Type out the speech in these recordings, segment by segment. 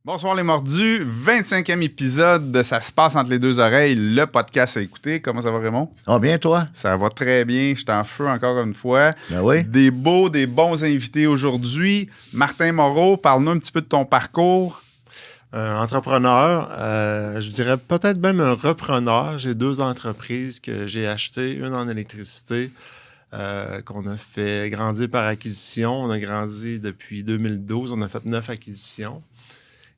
Bonsoir les mordus, 25e épisode de Ça se passe entre les deux oreilles, le podcast à écouter. Comment ça va Raymond? Ah bien toi? Ça va très bien, je suis en feu encore une fois. Ben oui. Des bons invités aujourd'hui. Martin Moreau, parle-nous un petit peu de ton parcours. Entrepreneur, je dirais peut-être même un repreneur. J'ai 2 entreprises que j'ai achetées, une en électricité, qu'on a fait grandir par acquisition. On a grandi depuis 2012, on a fait 9 acquisitions.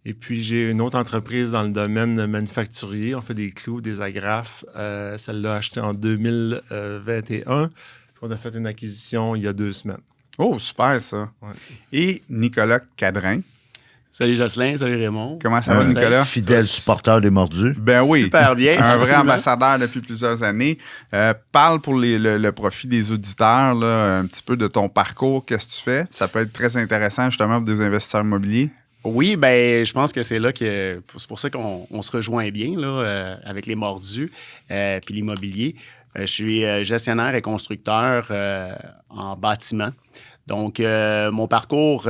Et puis, j'ai une autre entreprise dans le domaine manufacturier. On fait des clous, des agrafes. Celle-là, achetée en 2021. Puis on a fait une acquisition il y a 2 semaines. Oh, super ça. Ouais. Et Nicolas Cadrin. Salut Jocelyn, salut Raymond. Comment ça va Nicolas? Fidèle supporter des mordus. Ben oui. Super bien. Un vrai absolument. ambassadeur depuis plusieurs années. Parle pour le profit des auditeurs là, un petit peu de ton parcours. Qu'est-ce que tu fais? Ça peut être très intéressant justement pour des investisseurs immobiliers. Oui, ben je pense que c'est là que c'est pour ça qu'on se rejoint bien là, avec les mordus puis l'immobilier. Je suis gestionnaire et constructeur en bâtiment. Donc, mon parcours,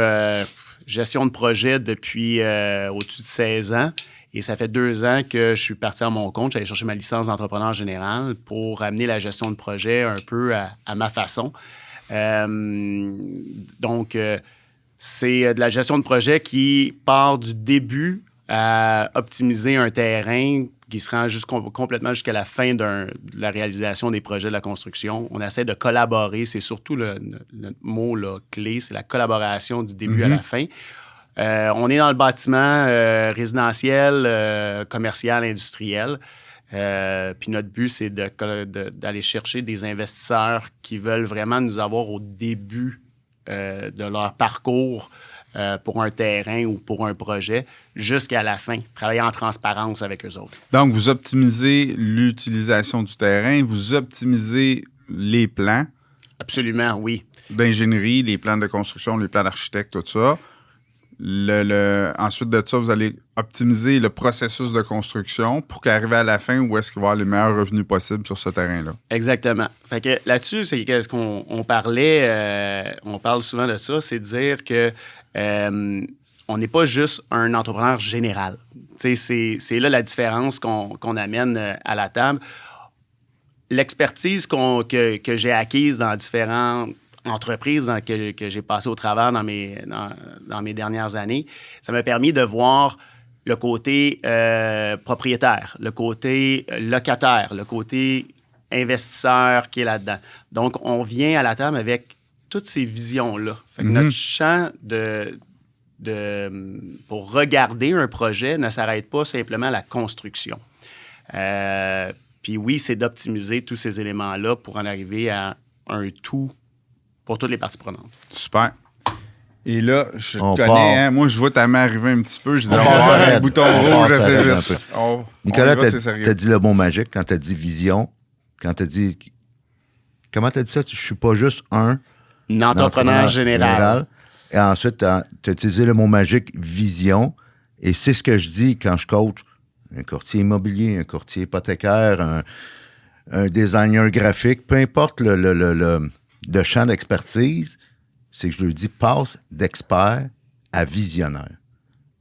gestion de projet depuis au-dessus de 16 ans. Et ça fait 2 ans que je suis parti à mon compte. J'allais chercher ma licence d'entrepreneur général pour amener la gestion de projet un peu à ma façon. C'est de la gestion de projet qui part du début à optimiser un terrain qui se rend complètement jusqu'à la fin de la réalisation des projets de la construction. On essaie de collaborer. C'est surtout le mot là, clé, c'est la collaboration du début à la fin. On est dans le bâtiment résidentiel, commercial, industriel. Puis notre but, c'est d'aller chercher des investisseurs qui veulent vraiment nous avoir au début de leur parcours pour un terrain ou pour un projet jusqu'à la fin, travailler en transparence avec eux autres. Donc, vous optimisez l'utilisation du terrain, vous optimisez les plans Absolument, oui. d'ingénierie, les plans de construction, les plans d'architecte, tout ça. Ensuite de ça, vous allez optimiser le processus de construction pour qu'arriver à la fin, où est-ce qu'il va y avoir les meilleurs revenus possibles sur ce terrain-là. Exactement. Fait que là-dessus, c'est qu'est-ce qu'on parlait, on parle souvent de ça, c'est de dire que on n'est pas juste un entrepreneur général. C'est là la différence qu'on amène à la table. L'expertise que j'ai acquise dans différentes entreprises que j'ai passé au travers dans mes dernières années, ça m'a permis de voir le côté propriétaire, le côté locataire, le côté investisseur qui est là-dedans. Donc, on vient à la table avec toutes ces visions-là. Fait que notre champ pour regarder un projet ne s'arrête pas simplement à la construction. Puis oui, c'est d'optimiser tous ces éléments-là pour en arriver à un tout pour toutes les parties prenantes. Super. Et là, je On te connais, part. hein, moi, je vois ta main arriver un petit peu. Je dis, On on va passe voir raide. le bouton On rouge passe assez raide un vite. peu. Nicolas, on y va, c'est sérieux. t'as dit le mot magique quand t'as dit vision, quand t'as dit... Comment t'as dit ça? Je suis pas juste un Entrepreneur général. Et ensuite, t'as utilisé le mot magique vision. Et c'est ce que je dis quand je coach un courtier immobilier, un courtier hypothécaire, un designer graphique, peu importe le champ d'expertise, c'est que je lui dis passe d'expert à visionnaire.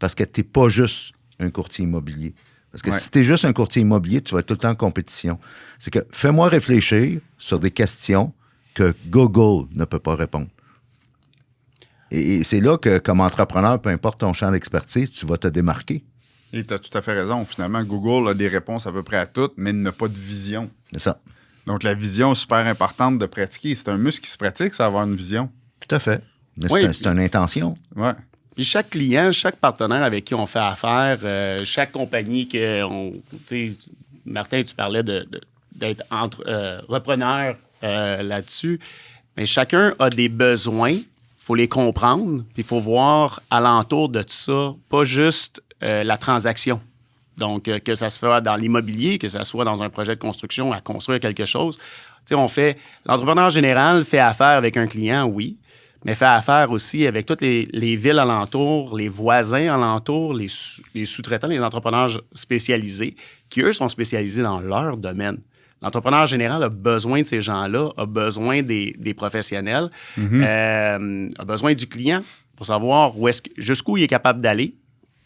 Parce que t'es pas juste un courtier immobilier. Parce que si t'es juste un courtier immobilier, tu vas être tout le temps en compétition. C'est que fais-moi réfléchir sur des questions que Google ne peut pas répondre. Et c'est là que, comme entrepreneur, peu importe ton champ d'expertise, tu vas te démarquer. Et tu as tout à fait raison. Finalement, Google a des réponses à peu près à toutes, mais il n'a pas de vision. C'est ça. Donc, la vision est super importante de pratiquer. C'est un muscle qui se pratique, ça, avoir une vision. Tout à fait. Mais Oui, c'est une intention. Ouais. Puis chaque client, chaque partenaire avec qui on fait affaire, chaque compagnie Martin, tu parlais d'être repreneur là-dessus, mais chacun a des besoins, il faut les comprendre, puis il faut voir alentour de tout ça, pas juste la transaction. Donc, que ça se fait dans l'immobilier, que ça soit dans un projet de construction, à construire quelque chose. Tu sais, l'entrepreneur général fait affaire avec un client, oui, mais fait affaire aussi avec toutes les villes alentours, les voisins alentours, les sous-traitants, les entrepreneurs spécialisés, qui, eux, sont spécialisés dans leur domaine. L'entrepreneur général a besoin de ces gens-là, a besoin des professionnels, a besoin du client pour savoir jusqu'où il est capable d'aller,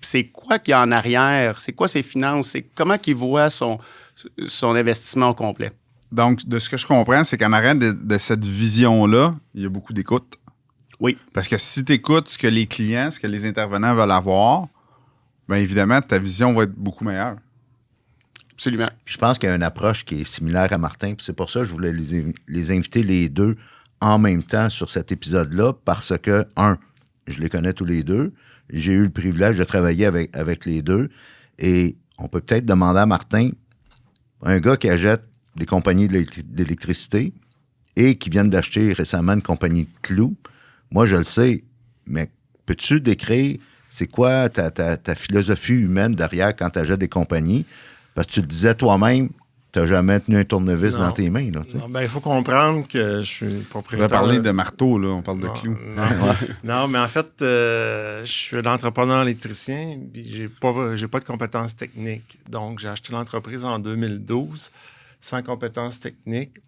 c'est quoi qu'il y a en arrière? C'est quoi ses finances? Comment qu'il voit son investissement au complet? Donc, de ce que je comprends, c'est qu'en arrière de cette vision-là, il y a beaucoup d'écoute. Oui. Parce que si tu écoutes ce que les clients, ce que les intervenants veulent avoir, bien évidemment, ta vision va être beaucoup meilleure. Absolument. Puis je pense qu'il y a une approche qui est similaire à Martin. Puis c'est pour ça que je voulais les inviter les deux en même temps sur cet épisode-là, parce que, je les connais tous les deux. J'ai eu le privilège de travailler avec les deux. Et on peut peut-être demander à Martin, un gars qui achète des compagnies d'électricité et qui viennent d'acheter récemment une compagnie de clous, moi, je le sais, mais peux-tu décrire c'est quoi ta philosophie humaine derrière quand tu achètes des compagnies? Parce que tu le disais toi-même, tu n'as jamais tenu un tournevis dans tes mains. Là, il faut comprendre que je suis propriétaire. On va parler de marteau, là, on parle de clous. Non, mais en fait, je suis un entrepreneur électricien, puis j'ai pas de compétences techniques. Donc, j'ai acheté l'entreprise en 2012, sans compétences techniques.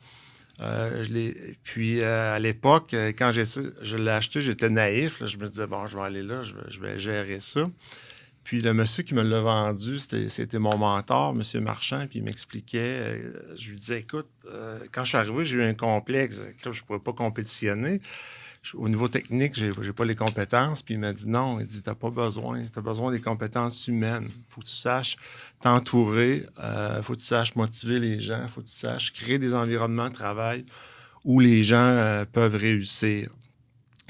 Puis, à l'époque, quand je l'ai acheté, j'étais naïf. Là, je me disais, bon, je vais aller là, je vais gérer ça. Puis le monsieur qui me l'a vendu, c'était mon mentor, M. Marchand, puis il m'expliquait, je lui disais, écoute, quand je suis arrivé, j'ai eu un complexe, je ne pouvais pas compétitionner. Au niveau technique, j'ai pas les compétences. Puis il m'a dit non, il dit, t'as pas besoin, t'as besoin des compétences humaines. Faut que tu saches t'entourer, faut que tu saches motiver les gens, faut que tu saches créer des environnements de travail où les gens peuvent réussir.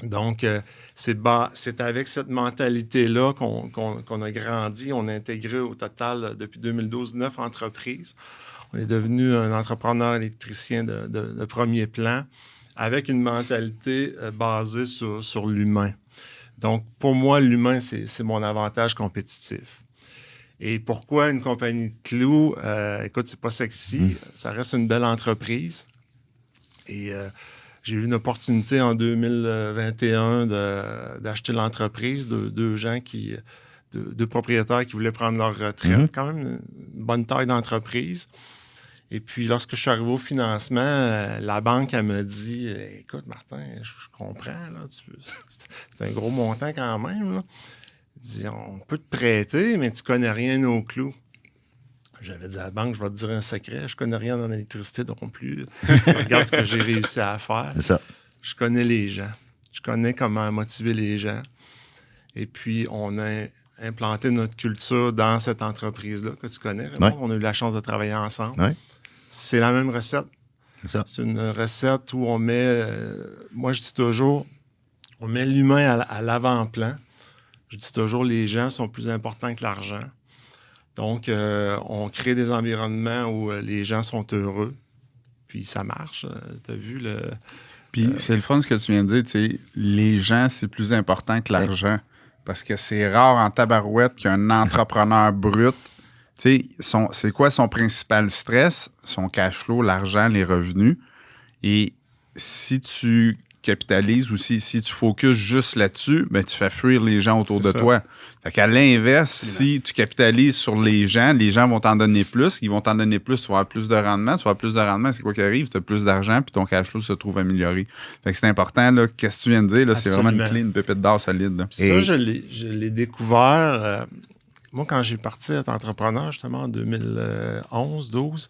Donc, c'est avec cette mentalité-là qu'on a grandi. On a intégré au total, depuis 2012, 9 entreprises. On est devenu un entrepreneur électricien de premier plan avec une mentalité basée sur l'humain. Donc, pour moi, l'humain, c'est mon avantage compétitif. Et pourquoi une compagnie de clous? Écoute, c'est pas sexy. Ça reste une belle entreprise. Et j'ai eu une opportunité en 2021 d'acheter l'entreprise de deux propriétaires qui voulaient prendre leur retraite. Quand même une bonne taille d'entreprise. Et puis, lorsque je suis arrivé au financement, la banque, elle me dit, écoute, Martin, je comprends, là, c'est un gros montant quand même. Là. Elle dit, on peut te prêter, mais tu connais rien aux clous. J'avais dit à la banque, je vais te dire un secret, je connais rien dans l'électricité non plus. Regarde ce que j'ai réussi à faire. C'est ça. Je connais les gens. Je connais comment motiver les gens. Et puis, on a implanté notre culture dans cette entreprise-là que tu connais. Ouais. On a eu la chance de travailler ensemble. Ouais. C'est la même recette. C'est ça. C'est une recette où on met, moi je dis toujours, on met l'humain à l'avant-plan. Je dis toujours, les gens sont plus importants que l'argent. Donc, on crée des environnements où les gens sont heureux. Puis ça marche. Tu as vu le... Puis c'est le fun ce que tu viens de dire, tu sais, les gens, c'est plus important que l'argent. Parce que c'est rare en tabarouette qu'un entrepreneur brut, tu sais, c'est quoi son principal stress? Son cash flow, l'argent, les revenus. Et si tu capitalises ou si tu focuses juste là-dessus, ben tu fais fuir les gens autour de toi. Fait qu'à l'inverse, si tu capitalises sur les gens vont t'en donner plus. Ils vont t'en donner plus, tu vas avoir plus de rendement. Tu vas avoir plus de rendement, c'est quoi qui arrive? Tu as plus d'argent, puis ton cash flow se trouve amélioré. Fait que c'est important, là, qu'est-ce que tu viens de dire? Là, c'est vraiment une clé, une pépite d'or solide. Là. Ça, je l'ai découvert. Moi, quand j'ai parti être entrepreneur, justement, en 2011-12,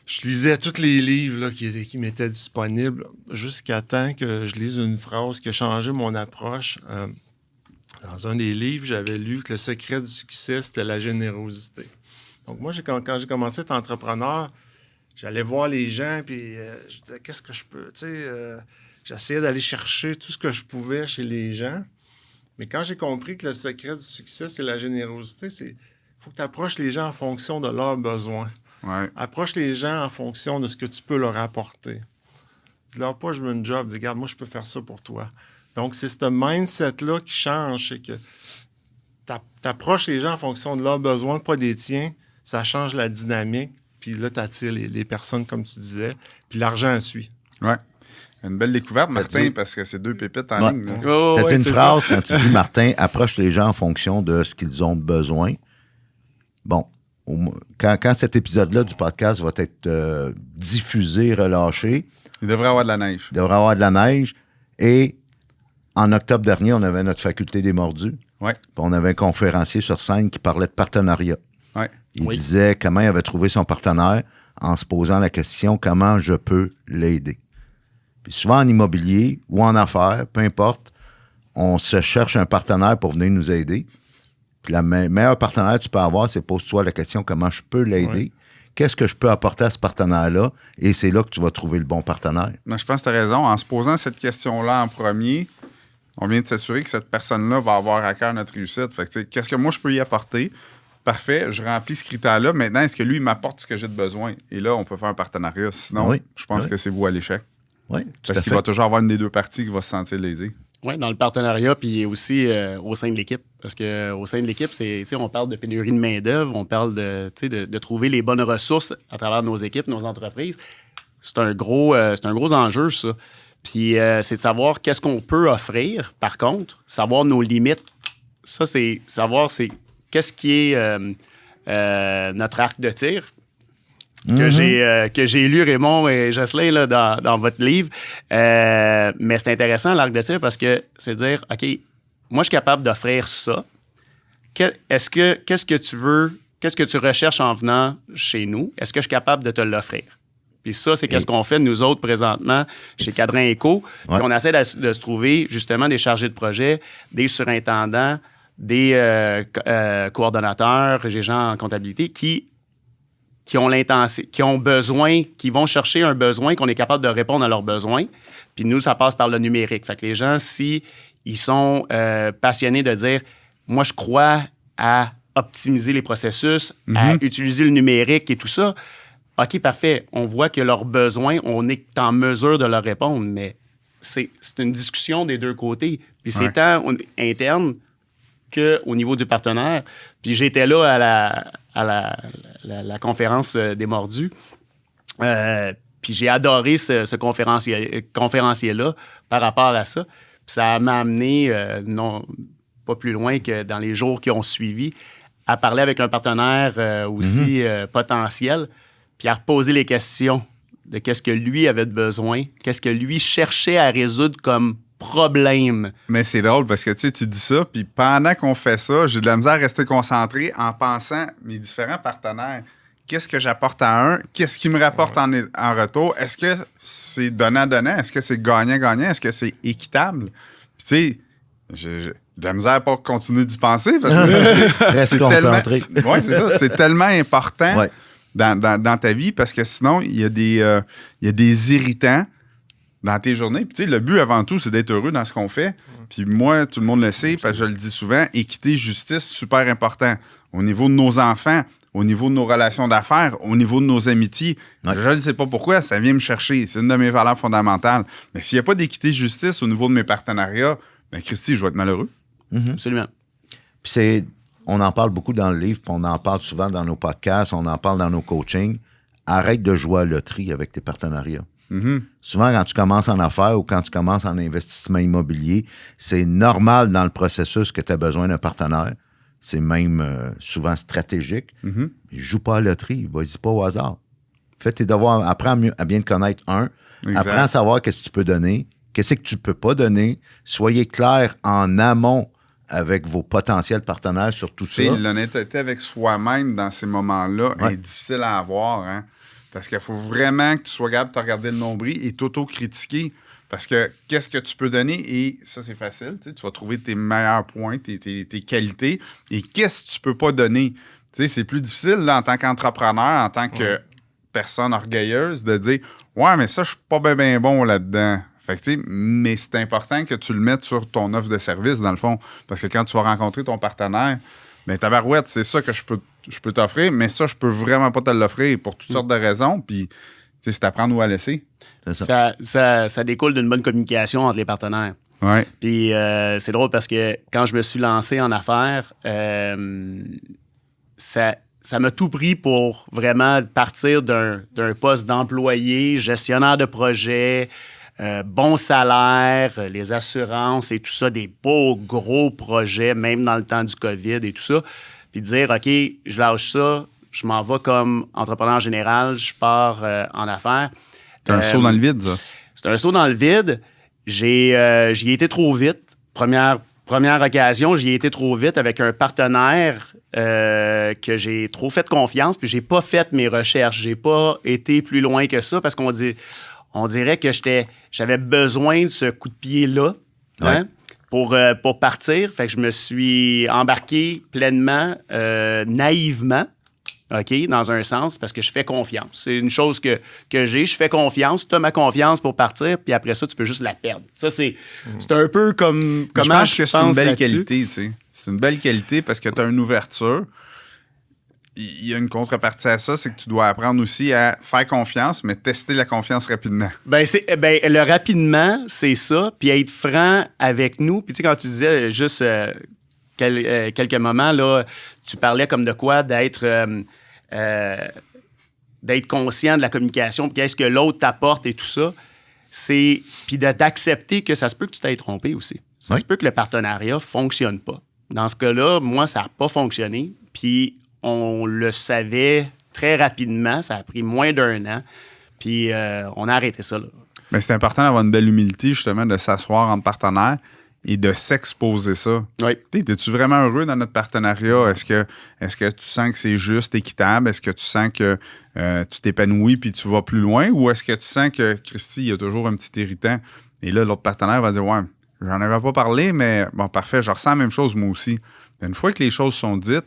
je lisais tous les livres là, qui m'étaient disponibles jusqu'à temps que je lise une phrase qui a changé mon approche. Dans un des livres, j'avais lu que le secret du succès, c'était la générosité. Donc moi, quand j'ai commencé à être entrepreneur, j'allais voir les gens, puis je disais, qu'est-ce que je peux? J'essayais d'aller chercher tout ce que je pouvais chez les gens. Mais quand j'ai compris que le secret du succès, c'est la générosité, il faut que tu approches les gens en fonction de leurs besoins. Ouais. Approche les gens en fonction de ce que tu peux leur apporter. Dis-leur pas, je veux une job. Dis, regarde, moi, je peux faire ça pour toi. Donc, c'est ce mindset-là qui change. C'est que tu approches les gens en fonction de leurs besoins, pas des tiens. Ça change la dynamique. Puis là, tu attires les personnes, comme tu disais. Puis l'argent suit. Ouais. Une belle découverte, Martin, parce que c'est deux pépites en ligne. Tu as dit une phrase quand tu dis, Martin, approche les gens en fonction de ce qu'ils ont besoin. Bon. Quand cet épisode-là du podcast va être diffusé, relâché... Il devrait y avoir de la neige. Il devrait y avoir de la neige. Et en octobre dernier, on avait notre faculté des mordus. Ouais. Puis on avait un conférencier sur scène qui parlait de partenariat. Ouais. Il disait comment il avait trouvé son partenaire en se posant la question comment je peux l'aider. Puis souvent en immobilier ou en affaires, peu importe, on se cherche un partenaire pour venir nous aider. Puis le meilleur partenaire que tu peux avoir, c'est pose-toi la question comment je peux l'aider. Ouais. Qu'est-ce que je peux apporter à ce partenaire-là? Et c'est là que tu vas trouver le bon partenaire. Non, je pense que tu as raison. En se posant cette question-là en premier, on vient de s'assurer que cette personne-là va avoir à cœur notre réussite. Fait que, tu sais, qu'est-ce que moi je peux y apporter? Parfait, je remplis ce critère-là. Maintenant, est-ce que lui, il m'apporte ce que j'ai de besoin? Et là, on peut faire un partenariat. Sinon, Oui. je pense que c'est vous à l'échec. Oui, tout Parce à qu'il fait. va toujours avoir une des deux parties qui va se sentir lésée. Oui, dans le partenariat, puis aussi au sein de l'équipe. Parce qu'au sein de l'équipe, on parle de pénurie de main-d'œuvre, on parle de trouver les bonnes ressources à travers nos équipes, nos entreprises. C'est un gros enjeu, ça. Puis c'est de savoir qu'est-ce qu'on peut offrir, par contre, savoir nos limites. Ça, c'est savoir qu'est-ce qui est notre arc de tir. Que j'ai lu, Raymond et Jocelyn, là, dans votre livre. Mais c'est intéressant, l'arc de tir, parce que c'est de dire, OK, moi, je suis capable d'offrir ça. Qu'est-ce que tu veux, qu'est-ce que tu recherches en venant chez nous? Est-ce que je suis capable de te l'offrir? Puis ça, c'est qu'est-ce qu'on fait, nous autres, présentement, chez Cadran Éco. Puis on essaie de se trouver, justement, des chargés de projet, des surintendants, des coordonnateurs, des gens en comptabilité qui ont l'intention, qui ont besoin, qui vont chercher un besoin, qu'on est capable de répondre à leurs besoins. Puis nous, ça passe par le numérique. Fait que les gens, si ils sont passionnés de dire, moi, je crois à optimiser les processus, à utiliser le numérique et tout ça, OK, parfait. On voit que leurs besoins, on est en mesure de leur répondre, mais c'est une discussion des deux côtés. Puis c'est tant interne qu'au niveau du partenaire. Puis j'étais là à la conférence des Mordus. Puis j'ai adoré ce conférencier-là par rapport à ça. Puis ça m'a amené, non pas plus loin que dans les jours qui ont suivi, à parler avec un partenaire aussi potentiel, puis à reposer les questions de qu'est-ce que lui avait de besoin, qu'est-ce que lui cherchait à résoudre comme problème. Mais c'est drôle parce que tu dis ça, puis pendant qu'on fait ça, j'ai de la misère à rester concentré en pensant mes différents partenaires. Qu'est-ce que j'apporte à un? Qu'est-ce qui me rapporte en retour? Est-ce que c'est donnant-donnant? Est-ce que c'est gagnant-gagnant? Est-ce que c'est équitable? Puis tu sais, j'ai de la misère à pas continuer d'y penser parce que Reste concentré. Oui, c'est ça. C'est tellement important Ouais. dans ta vie parce que sinon, il y a des irritants dans tes journées. Puis, tu sais, le but avant tout, c'est d'être heureux dans ce qu'on fait. Puis moi, tout le monde le sait, parce que je le dis souvent, équité, justice, super important. Au niveau de nos enfants, au niveau de nos relations d'affaires, au niveau de nos amitiés. Ouais. Je ne sais pas pourquoi, ça vient me chercher. C'est une de mes valeurs fondamentales. Mais s'il n'y a pas d'équité, justice au niveau de mes partenariats, bien, Christy, je vais être malheureux. Absolument. Puis on en parle beaucoup dans le livre, puis on en parle souvent dans nos podcasts, on en parle dans nos coachings. Arrête de jouer à la loterie avec tes partenariats. Souvent, quand tu commences en affaires ou quand tu commences en investissement immobilier, c'est normal dans le processus que tu as besoin d'un partenaire. C'est même souvent stratégique. Mais joue pas à la loterie, vas-y pas au hasard. Fais tes devoirs, apprends à bien te connaître, Exact. apprends à savoir qu'est-ce que tu peux donner, qu'est-ce que tu peux pas donner. Soyez clair en amont avec vos potentiels partenaires sur tout ça. L'honnêteté avec soi-même dans ces moments-là est difficile à avoir, hein? Parce qu'il faut vraiment que tu sois capable de te regarder le nombril et t'auto-critiquer. Parce que qu'est-ce que tu peux donner? Et ça, c'est facile. Tu vas trouver tes meilleurs points, tes qualités. Et qu'est-ce que tu peux pas donner? C'est plus difficile là, en tant qu'entrepreneur, en tant que personne orgueilleuse, de dire « Ouais, mais ça, je suis pas bien bon là-dedans. » Fait que, mais c'est important que tu le mettes sur ton offre de service, dans le fond. Parce que quand tu vas rencontrer ton partenaire, bien, tabarouette, c'est ça que je peux t'offrir, mais ça, je peux vraiment pas te l'offrir pour toutes sortes de raisons. Puis, c'est à prendre ou à laisser. Ça découle d'une bonne communication entre les partenaires. Ouais. Puis c'est drôle parce que quand je me suis lancé en affaires, ça m'a tout pris pour vraiment partir d'un poste d'employé, gestionnaire de projet, bon salaire, les assurances et tout ça, des beaux gros projets, même dans le temps du COVID et tout ça. Puis de dire, OK, je lâche ça, je m'en vais comme entrepreneur général, je pars en affaires. C'est un saut dans le vide, ça. C'est un saut dans le vide. J'y ai été trop vite. Première Première occasion, j'y ai été trop vite avec un partenaire que j'ai trop fait confiance, puis j'ai pas fait mes recherches. J'ai pas été plus loin que ça parce qu'on dirait que j'avais besoin de ce coup de pied-là pour partir. Fait que je me suis embarqué pleinement, naïvement, OK, dans un sens, parce que je fais confiance. C'est une chose que j'ai. Je fais confiance. Tu as ma confiance pour partir, puis après ça, tu peux juste la perdre. Ça, c'est un peu comme comment je pense que c'est une belle là-dessus. qualité, tu sais. C'est une belle qualité parce que tu as une ouverture. Il y a une contrepartie à ça, c'est que tu dois apprendre aussi à faire confiance, mais tester la confiance rapidement. Le rapidement, c'est ça, puis être franc avec nous. Puis tu sais, quand tu disais juste quelques moments, là, tu parlais comme de quoi d'être conscient de la communication, puis qu'est-ce que l'autre t'apporte et tout ça. Puis d'accepter que ça se peut que tu t'aies trompé aussi. Ça se peut que le partenariat ne fonctionne pas. Dans ce cas-là, moi, ça n'a pas fonctionné, puis on le savait très rapidement. Ça a pris moins d'1 an. Puis on a arrêté ça, là. Mais c'est important d'avoir une belle humilité, justement, de s'asseoir entre partenaires et de s'exposer ça. Oui. Es-tu vraiment heureux dans notre partenariat? Est-ce que tu sens que c'est juste, équitable? Est-ce que tu sens que tu t'épanouis puis tu vas plus loin? Ou est-ce que tu sens que, Christy, il y a toujours un petit irritant? Et là, l'autre partenaire va dire, ouais, j'en avais pas parlé, mais bon, parfait, je ressens la même chose moi aussi. Une fois que les choses sont dites,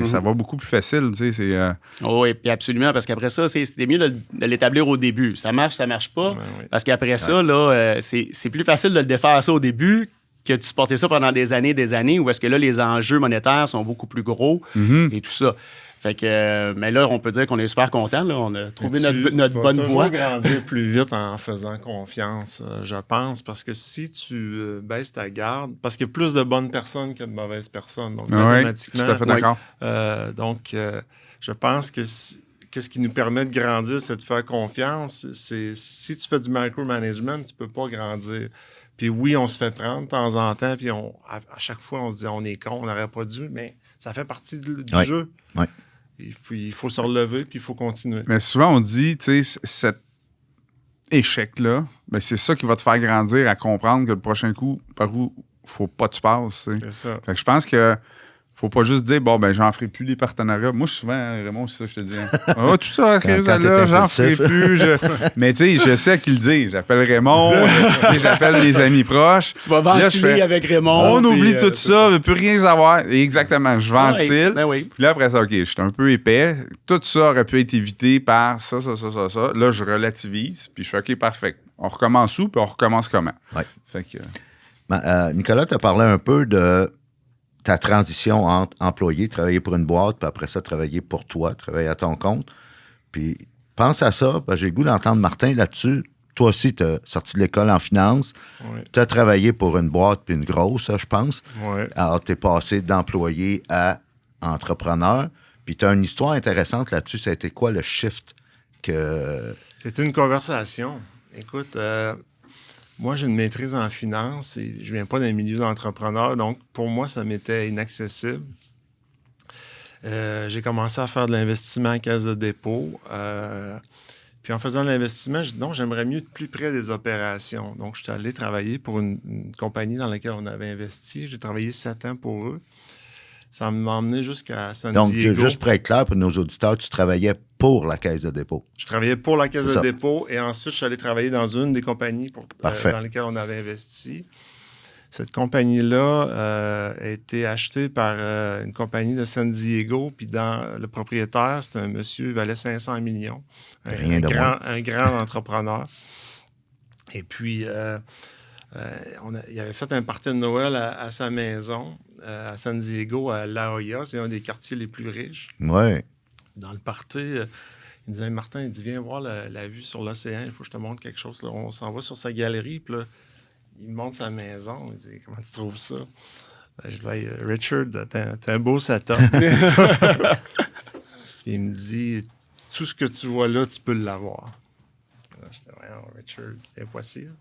ça va beaucoup plus facile, tu sais. Oui, puis absolument, parce qu'après ça, c'était mieux de l'établir au début. Ça marche pas. Oui. Parce qu'après ça, là, c'est plus facile de le défaire ça au début que de supporter ça pendant des années, où est-ce que là, les enjeux monétaires sont beaucoup plus gros et tout ça. Fait que, mais là, on peut dire qu'on est super content. Là. On a trouvé notre bonne voie. Tu vas toujours grandir plus vite en faisant confiance, je pense. Parce que si tu baisses ta garde, parce qu'il y a plus de bonnes personnes que de mauvaises personnes. Donc, mathématiquement. Tout à fait d'accord. Je pense que qu'est-ce qui nous permet de grandir, c'est de faire confiance. Si tu fais du micromanagement, tu peux pas grandir. Puis oui, on se fait prendre de temps en temps, puis à chaque fois, on se dit on est con, on n'aurait pas dû, mais ça fait partie du jeu. Oui. Et puis, il faut se relever, puis il faut continuer. Mais souvent, on dit, tu sais, cet échec-là, c'est ça qui va te faire grandir à comprendre que le prochain coup, par où faut pas que tu passes. C'est ça. Fait que je pense que faut pas juste dire, bon, j'en ferai plus des partenariats. Moi, souvent, Raymond, c'est ça que je te dis. Ah, tout ça, là, j'en ferai plus. Mais tu sais, je sais à qui le dire. J'appelle Raymond, j'appelle mes amis proches. Tu vas ventiler avec Raymond. On oublie tout ça, ne peut rien savoir. Et exactement, je ventile. Oui. Puis là, après ça, OK, je suis un peu épais. Tout ça aurait pu être évité par ça. Là, je relativise, puis je fais OK, parfait. On recommence où, puis on recommence comment? Oui. Fait que... Nicolas, tu as parlé un peu de ta transition entre employé, travailler pour une boîte, puis après ça, travailler pour toi, travailler à ton compte. Puis pense à ça, parce que j'ai le goût d'entendre Martin là-dessus. Toi aussi, tu as sorti de l'école en finance. Oui. Tu as travaillé pour une boîte, puis une grosse, je pense. Oui. Alors, tu es passé d'employé à entrepreneur. Puis tu as une histoire intéressante là-dessus. Ça a été quoi le shift que... C'était une conversation. Écoute, moi, j'ai une maîtrise en finance et je viens pas d'un milieu d'entrepreneur, donc pour moi, ça m'était inaccessible. J'ai commencé à faire de l'investissement en caisse de dépôt. Puis en faisant de l'investissement, j'ai dit non, j'aimerais mieux être plus près des opérations. Donc, je suis allé travailler pour une compagnie dans laquelle on avait investi. J'ai travaillé 7 ans pour eux. Ça m'a emmené jusqu'à San Diego. Donc, juste pour être clair pour nos auditeurs, tu travaillais pour la Caisse de dépôt. Je travaillais pour la Caisse de dépôt et ensuite, je suis allé travailler dans une des compagnies dans lesquelles on avait investi. Cette compagnie-là a été achetée par une compagnie de San Diego, puis le propriétaire, c'était un monsieur, il valait 500 millions. Un grand entrepreneur. Et puis... il avait fait un party de Noël à sa maison, à San Diego, à La Jolla. C'est un des quartiers les plus riches. Oui. Dans le party, il disait, Martin, il dit, viens voir la vue sur l'océan, il faut que je te montre quelque chose. Là, on s'en va sur sa galerie, puis là, il me montre sa maison. Il dit, comment tu trouves ça? Je dis, Richard, t'as un beau setup. Il me dit, tout ce que tu vois là, tu peux l'avoir. Je dis, voyons, Richard, c'est impossible.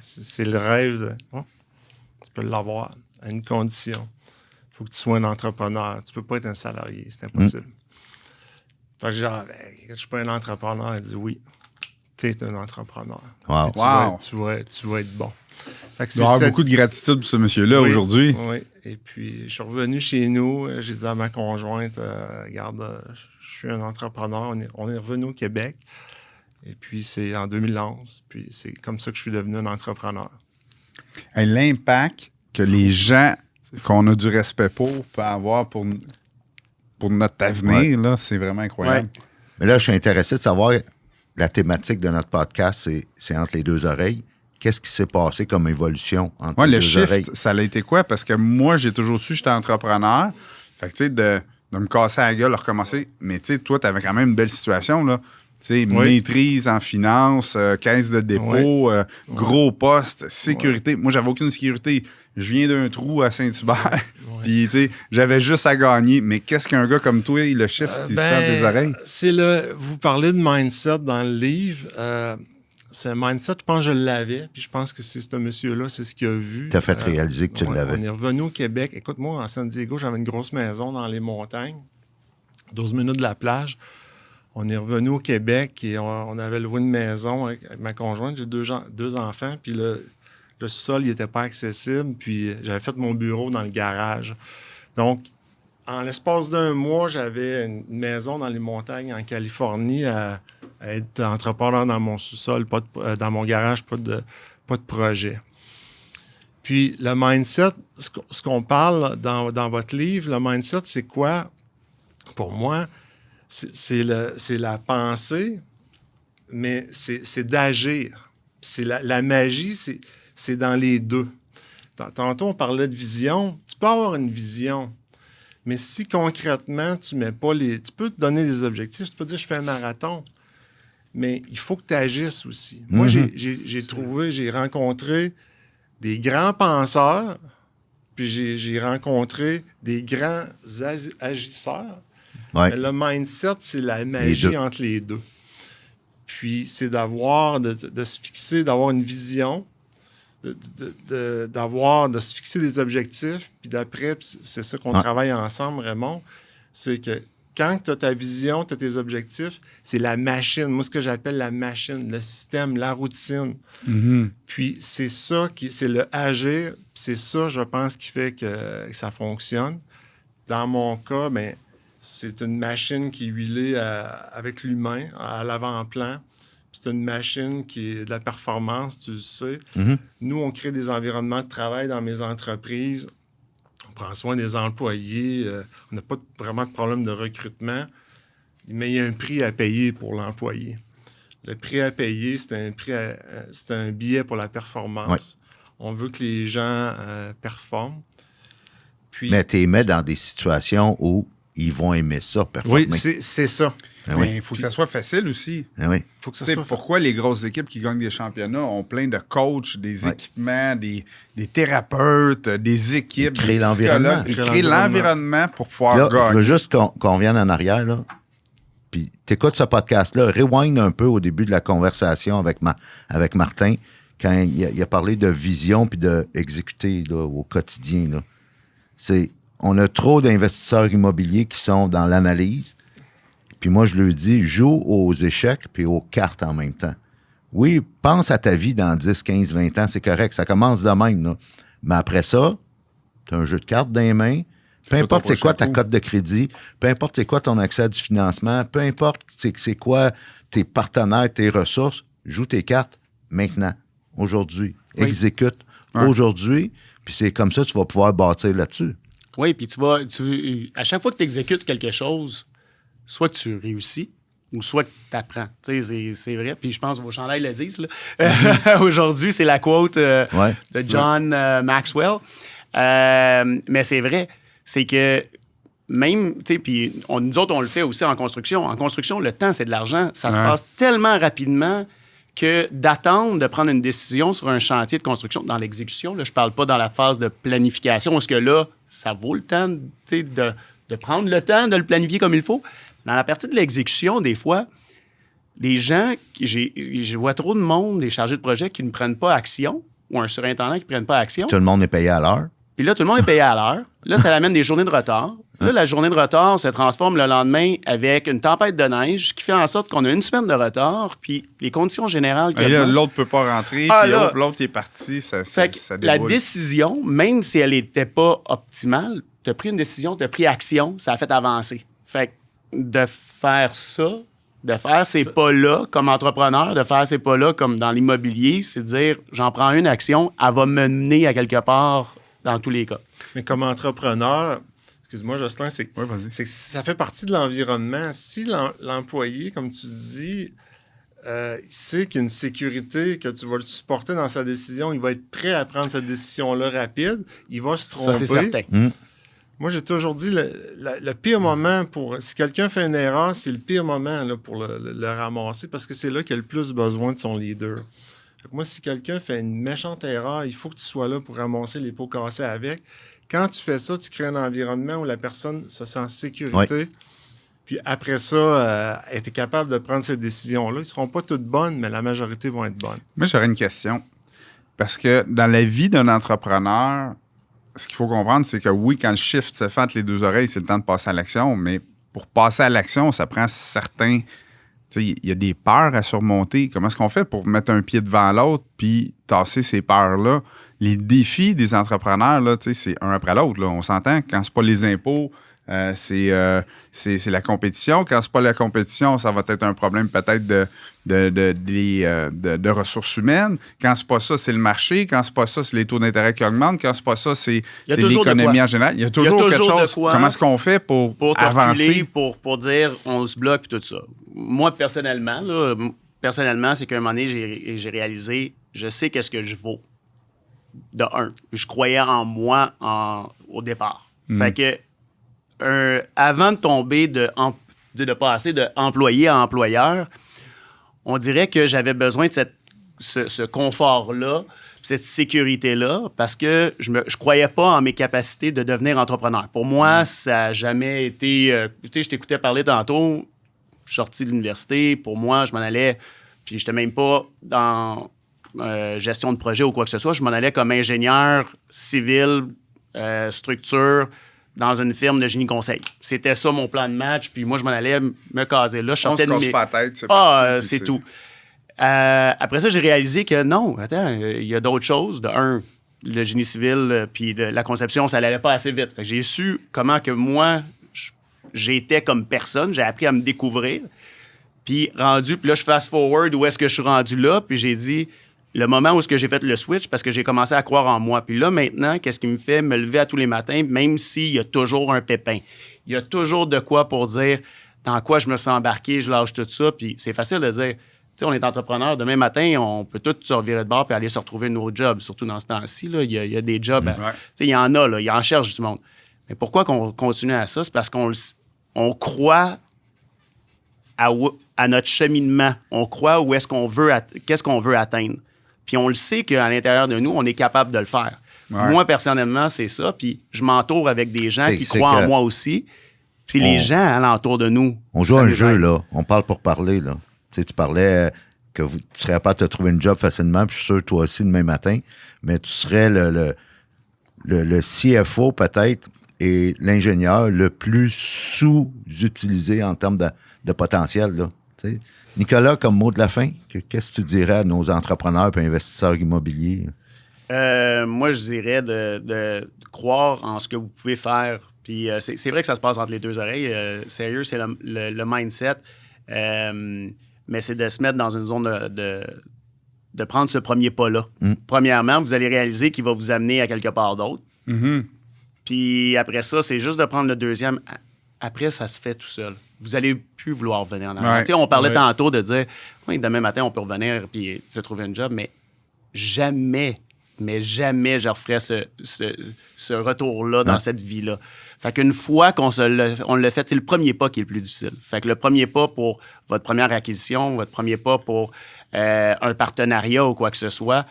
C'est le rêve. Tu peux l'avoir à une condition. Il faut que tu sois un entrepreneur. Tu ne peux pas être un salarié. C'est impossible. Fait que je dis, je ne suis pas un entrepreneur. Il dit oui, tu es un entrepreneur. Wow. Tu vas être bon. Fait que Il doit y avoir beaucoup de gratitude pour ce monsieur-là Oui, aujourd'hui. Oui. Et puis, je suis revenu chez nous. J'ai dit à ma conjointe, regarde, je suis un entrepreneur. On est revenu au Québec. Et puis, c'est en 2011. Puis, c'est comme ça que je suis devenu un entrepreneur. Hey, l'impact que les gens qu'on a du respect pour peuvent avoir pour notre avenir, là, c'est vraiment incroyable. Ouais. Mais là, je suis intéressé de savoir la thématique de notre podcast, c'est entre les deux oreilles. Qu'est-ce qui s'est passé comme évolution entre Ouais, les le deux shift, oreilles? ça a été quoi? Parce que moi, j'ai toujours su que j'étais entrepreneur. Fait que, tu sais, de me casser la gueule, de recommencer. Mais, tu sais, toi, tu avais quand même une belle situation, là. Tu sais, maîtrise en finance, caisse de dépôt, gros poste, sécurité. Moi, j'avais aucune sécurité. Je viens d'un trou à Saint-Hubert. Puis, tu sais, j'avais juste à gagner. Mais qu'est-ce qu'un gars comme toi, le shift, il se fait des oreilles? Vous parlez de mindset dans le livre. C'est un mindset, je pense que je l'avais. Puis je pense que c'est ce monsieur-là, c'est ce qu'il a vu. T'as fait réaliser que tu l'avais. On est revenu au Québec. Écoute, moi, à San Diego, j'avais une grosse maison dans les montagnes, 12 minutes de la plage. On est revenu au Québec et on avait loué une maison avec ma conjointe. J'ai deux enfants, puis le sol, il n'était pas accessible. Puis j'avais fait mon bureau dans le garage. Donc, en l'espace d'un mois, j'avais une maison dans les montagnes en Californie à être entrepreneur dans mon sous-sol, dans mon garage, pas de projet. Puis le mindset, ce qu'on parle dans votre livre, le mindset, c'est quoi? Pour moi, c'est la pensée, mais c'est d'agir. C'est la magie, c'est dans les deux. Tantôt, on parlait de vision. Tu peux avoir une vision, mais si concrètement, tu mets pas tu peux te donner des objectifs. Tu peux dire, je fais un marathon, mais il faut que tu agisses aussi. Moi, j'ai rencontré des grands penseurs, puis j'ai rencontré des grands agisseurs. Ouais. Mais le mindset, c'est la magie entre les deux. Puis, c'est de se fixer, d'avoir une vision, de se fixer des objectifs. Puis d'après, c'est ça qu'on travaille ensemble, Raymond, c'est que quand tu as ta vision, tu as tes objectifs, c'est la machine. Moi, ce que j'appelle la machine, le système, la routine. Mm-hmm. Puis, c'est ça c'est le agir. Puis c'est ça, je pense, qui fait que ça fonctionne. Dans mon cas, ben, c'est une machine qui est huilée avec l'humain à l'avant-plan. C'est une machine qui est de la performance, tu le sais. Mm-hmm. Nous, on crée des environnements de travail dans mes entreprises. On prend soin des employés. On n'a pas vraiment de problème de recrutement. Mais il y a un prix à payer pour l'employé. Le prix à payer, c'est un billet pour la performance. Ouais. On veut que les gens performent. Puis, mais tu les mets dans des situations où ils vont aimer ça, performer. Oui, c'est ça. Mais il faut que ça soit facile aussi. Oui. Faut que ça soit pourquoi les grosses équipes qui gagnent des championnats ont plein de coachs, des équipements, des thérapeutes, des équipes, des l'environnement. Ils créent l'environnement pour pouvoir là, gagner. Je veux juste qu'on revienne en arrière, là. Puis t'écoutes ce podcast-là, rewind un peu au début de la conversation avec Martin, quand il a parlé de vision puis d'exécuter au quotidien, là. On a trop d'investisseurs immobiliers qui sont dans l'analyse. Puis moi, je leur dis, joue aux échecs puis aux cartes en même temps. Oui, pense à ta vie dans 10, 15, 20 ans, c'est correct. Ça commence de même, là. Mais après ça, tu as un jeu de cartes dans les mains. Peu importe c'est quoi ta cote de crédit, peu importe c'est quoi ton accès à du financement, peu importe c'est quoi tes partenaires, tes ressources, joue tes cartes maintenant, aujourd'hui. Oui. Exécute aujourd'hui, puis c'est comme ça que tu vas pouvoir bâtir là-dessus. Oui, puis à chaque fois que tu exécutes quelque chose, soit que tu réussis ou soit que tu apprends. Tu sais, c'est vrai. Puis je pense que vos chandails le disent. Là. Aujourd'hui, c'est la quote de John Maxwell. Mais c'est vrai. C'est que même, tu sais, puis nous autres, on le fait aussi en construction. En construction, le temps, c'est de l'argent. Ça se passe tellement rapidement que d'attendre de prendre une décision sur un chantier de construction, dans l'exécution, là, je parle pas dans la phase de planification, parce que là, ça vaut le temps de prendre le temps de le planifier comme il faut. Dans la partie de l'exécution, des fois, les gens, je vois trop de monde, des chargés de projet qui ne prennent pas action, ou un surintendant qui ne prennent pas action. Tout le monde est payé à l'heure. Puis là, tout le monde est payé à l'heure. Là, ça amène des journées de retard. Là, la journée de retard se transforme le lendemain avec une tempête de neige qui fait en sorte qu'on a une semaine de retard, puis les conditions générales... Et là, l'autre peut pas rentrer, puis l'autre est parti, ça la déroule. décision, même si elle n'était pas optimale, tu as pris une décision, tu as pris action, ça a fait avancer. Fait que de faire ça, de faire ces pas-là comme entrepreneur, de faire ces pas-là comme dans l'immobilier, c'est de dire, j'en prends une action, elle va me mener à quelque part dans tous les cas. Mais comme entrepreneur, excuse-moi, Jocelyn, c'est que ça fait partie de l'environnement. Si l'employé, comme tu dis, il sait qu'il y a une sécurité, que tu vas le supporter dans sa décision, il va être prêt à prendre cette décision-là rapide, il va se tromper. Ça, c'est certain. Moi, j'ai toujours dit, le pire moment pour... Si quelqu'un fait une erreur, c'est le pire moment là, pour le ramasser parce que c'est là qu'il a le plus besoin de son leader. Fait que moi, si quelqu'un fait une méchante erreur, il faut que tu sois là pour ramasser les pots cassés avec. Quand tu fais ça, tu crées un environnement où la personne se sent en sécurité. Ouais. Puis après ça, elle est capable de prendre ces décisions-là. Ils ne seront pas toutes bonnes, mais la majorité vont être bonnes. Moi, j'aurais une question. Parce que dans la vie d'un entrepreneur... Ce qu'il faut comprendre, c'est que oui, quand le shift se fait entre les deux oreilles, c'est le temps de passer à l'action, mais pour passer à l'action, ça prend certains... Tu sais, il y a des peurs à surmonter. Comment est-ce qu'on fait pour mettre un pied devant l'autre puis tasser ces peurs-là? Les défis des entrepreneurs, là, tu sais, c'est un après l'autre. Là. On s'entend, quand c'est pas les impôts, c'est la compétition. Quand c'est pas la compétition, ça va être un problème peut-être de ressources humaines. Quand c'est pas ça, c'est le marché. Quand c'est pas ça, c'est les taux d'intérêt qui augmentent. Quand c'est pas ça, c'est l'économie en général. Il y a toujours quelque chose. Comment est-ce qu'on fait pour avancer? Pour dire on se bloque et tout ça. Moi, personnellement, c'est qu'à un moment donné, j'ai réalisé, je sais qu'est-ce que je vaux. De un, je croyais en moi au départ. Fait que avant de tomber de passer de employé à employeur, on dirait que j'avais besoin de ce confort-là, cette sécurité-là, parce que je croyais pas en mes capacités de devenir entrepreneur. Pour moi, ça n'a jamais été... tu sais, je t'écoutais parler tantôt, je suis sorti de l'université, pour moi, je m'en allais, puis je n'étais même pas dans gestion de projet ou quoi que ce soit, je m'en allais comme ingénieur civil, structure, dans une firme de génie conseil. C'était ça mon plan de match, puis moi, je m'en allais me caser là. Je on se casse pas la tête, c'est parti. C'est tout. Après ça, j'ai réalisé que non, attends, il y a d'autres choses. De un, le génie civil, puis la conception, ça n'allait pas assez vite. Fait que j'ai su comment que moi, j'étais comme personne. J'ai appris à me découvrir. Puis là, je fast-forward où est-ce que je suis rendu là, puis j'ai dit... Le moment où est-ce que j'ai fait le switch, parce que j'ai commencé à croire en moi. Puis là, maintenant, qu'est-ce qui me fait me lever à tous les matins, même s'il y a toujours un pépin. Il y a toujours de quoi pour dire dans quoi je me sens embarqué, je lâche tout ça. Puis c'est facile de dire, tu sais, on est entrepreneur. Demain matin, on peut tous se revirer de bord puis aller se retrouver un autre job. Surtout dans ce temps-ci, là, il y a des jobs. Tu sais, il y en a, là, il y en cherche du monde. Mais pourquoi qu'on continue à ça? C'est parce qu'on croit à notre cheminement. On croit où est-ce qu'on veut, qu'est-ce qu'on veut atteindre. Puis on le sait qu'à l'intérieur de nous, on est capable de le faire. Ouais. Moi, personnellement, c'est ça. Puis je m'entoure avec des gens qui croient en moi aussi. Puis les gens alentour de nous. On joue un jeu, là. On parle pour parler, là. Tu sais, tu parlais que tu serais capable de te trouver une job facilement, puis je suis sûr, toi aussi, demain matin. Mais tu serais le CFO, peut-être, et l'ingénieur le plus sous-utilisé en termes de potentiel, là. Tu sais. Nicolas, comme mot de la fin, qu'est-ce que tu dirais à nos entrepreneurs et investisseurs immobiliers? Moi, je dirais de croire en ce que vous pouvez faire. Puis c'est vrai que ça se passe entre les deux oreilles. Sérieux, c'est le mindset. Mais c'est de se mettre dans une zone de prendre ce premier pas-là. Premièrement, vous allez réaliser qu'il va vous amener à quelque part d'autre. Puis après ça, c'est juste de prendre le deuxième. Après, ça se fait tout seul. Vous allez plus vouloir revenir en arrière. Ouais. On parlait tantôt de dire, oui, demain matin, on peut revenir et se trouver un job, mais jamais je referais ce retour-là dans cette vie-là. Fait qu'une fois qu'on le fait, c'est le premier pas qui est le plus difficile. Fait que le premier pas pour votre première acquisition, votre premier pas pour un partenariat ou quoi que ce soit,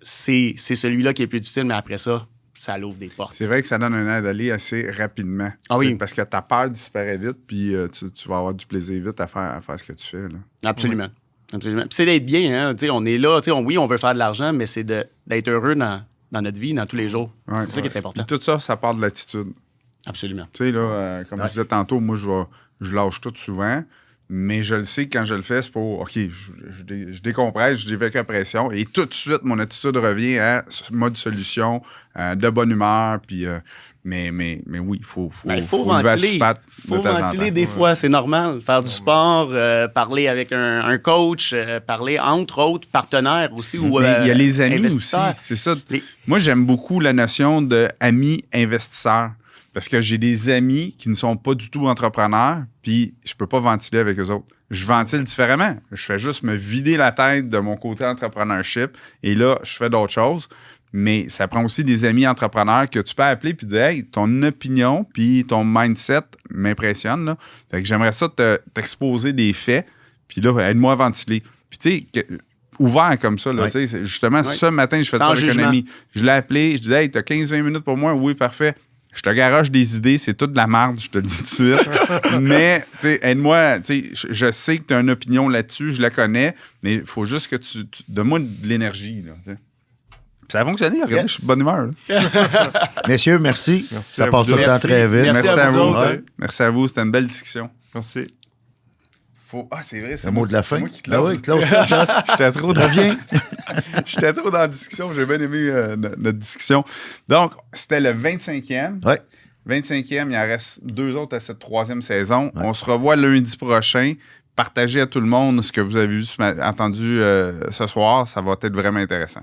c'est celui-là qui est le plus difficile, mais après ça, ça l'ouvre des portes. C'est vrai que ça donne un air d'aller assez rapidement. Ah oui. Parce que ta peur disparaît vite, puis tu vas avoir du plaisir vite à faire ce que tu fais. Là. Absolument. Oui. Absolument. Puis c'est d'être bien. Hein? On est là. Oui, on veut faire de l'argent, mais c'est d'être heureux dans notre vie, dans tous les jours. Ouais, c'est ça qui est important. Puis tout ça, ça part de l'attitude. Absolument. Tu sais, là, comme je disais tantôt, moi, je lâche tout souvent. Mais je le sais que quand je le fais, c'est pour, OK, je décompresse, je dévèque la pression. Et tout de suite, mon attitude revient à mode solution, de bonne humeur. Puis, mais oui, il faut ventiler. Il faut ventiler des fois, c'est normal. Faire du sport, parler avec un coach, parler entre autres partenaires aussi. Ou, il y a les amis aussi. investisseurs. C'est ça. Moi, j'aime beaucoup la notion d'amis investisseurs. Parce que j'ai des amis qui ne sont pas du tout entrepreneurs, puis je peux pas ventiler avec eux autres. Je ventile différemment. Je fais juste me vider la tête de mon côté entrepreneurship, et là, je fais d'autres choses. Mais ça prend aussi des amis entrepreneurs que tu peux appeler puis dire « Hey, ton opinion puis ton mindset m'impressionne. » là. Fait que j'aimerais ça t'exposer des faits, puis là, aide-moi à ventiler. Puis tu sais, ouvert comme ça, là, tu sais, justement, ce matin, je fais ça avec un ami. Je l'ai appelé, je disais « Hey, t'as 15-20 minutes pour moi? » Oui, parfait. Je te garoche des idées, c'est toute de la merde, je te le dis tout de suite. Mais, tu sais, aide-moi, tu sais, je sais que tu as une opinion là-dessus, je la connais, mais il faut juste que tu donnes-moi de l'énergie, là, tu sais. Puis ça a fonctionné, regardez, je suis de bonne humeur, là. Messieurs, merci. Ça passe tout le temps très vite. Merci à vous. Ouais. Merci à vous, c'était une belle discussion. Merci. Ah, c'est vrai, c'est Le mot de la fin. moi qui te Ah lance. oui, Claude, J'étais trop dans... reviens. J'étais trop dans la discussion. J'ai bien aimé notre discussion. Donc, c'était le 25e. Ouais. 25e, il en reste 2 autres à cette 3e saison. Ouais. On se revoit lundi prochain. Partagez à tout le monde ce que vous avez entendu ce soir. Ça va être vraiment intéressant.